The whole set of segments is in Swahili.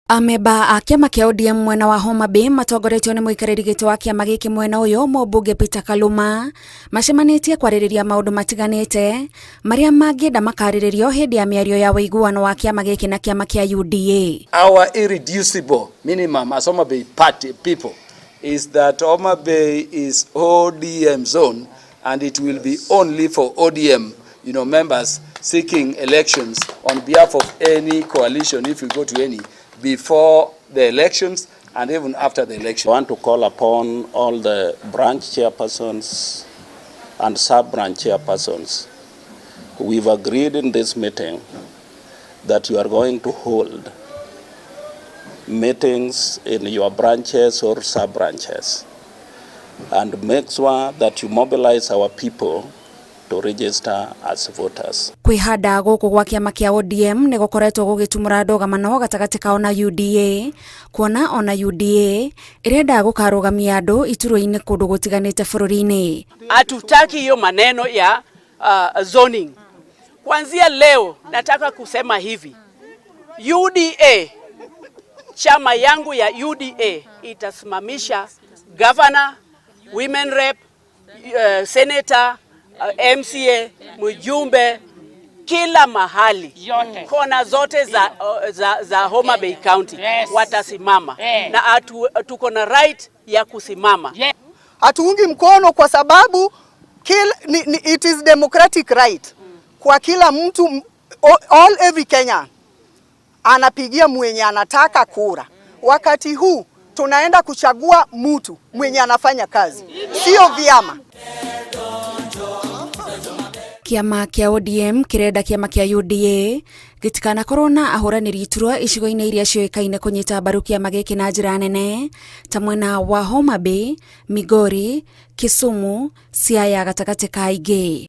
Ameba a kiama kia ODM mwena wa Homa Bay matongoretio ni muikariri giti wa kiama giki mwena uyu Mũmbunge Peter Kaluma macemanitie kwaririria maundu matiganite maria mangienda makariririo hindi ya miario ya wiguano wa kiama giki na kiama kia UDA. Our irreducible minimum as Homa Bay party people is that Homa Bay is ODM zone and it will be only for ODM members seeking elections on behalf of any coalition, if you go to any, before the elections and even after the election. I want to call upon all the branch chairpersons and sub-branch chairpersons. We've agreed in this meeting that you are going to hold meetings in your branches or sub-branches and make sure that you mobilize our people to register as voters. Kwihanda guku gwa kiama kia ODM ni gukoretwo gugitumura ndogamano gatagati kao na UDA kuona ona UDA irenda gukarugamia andu ituro-ini kundu gutiganite bururi-ini. Hatutaki hiyo maneno ya zoning. Kuanzia leo nataka kusema hivi. UDA, chama yangu ya UDA itasimamisha governor, women rep, senator, MCA, mjumbe, kila mahali kona zote za Homa Bay County watasimama na tuko na right ya kusimama. Hatuungi mkono kwa sababu it is democratic right kwa kila mtu, every Kenyan anapigia mwenye anataka kura. Wakati huu tunaenda kuchagua mtu mwenye anafanya kazi, sio vyama. Kiama kia ODM kirenda kiama kia UDA gitikana korona ahuraniri iturwa icigo-ini iria cioikaine kunyita mbaru kiama giki na njira nene ta mwena wa Homa Bay, Migori, Kisumu, Siaya gatagati ka ingi.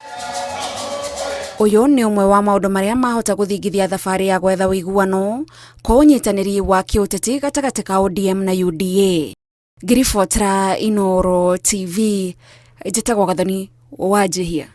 Uyu ni umwe wa maundu maria mahota guthingithia thabari ya gwetha wiguano kwa unyitaniri wa kiuteti gatagati ka ODM na UDA. Ngiribotra Inooro TV, njitagwo Gathoni Wanjihia.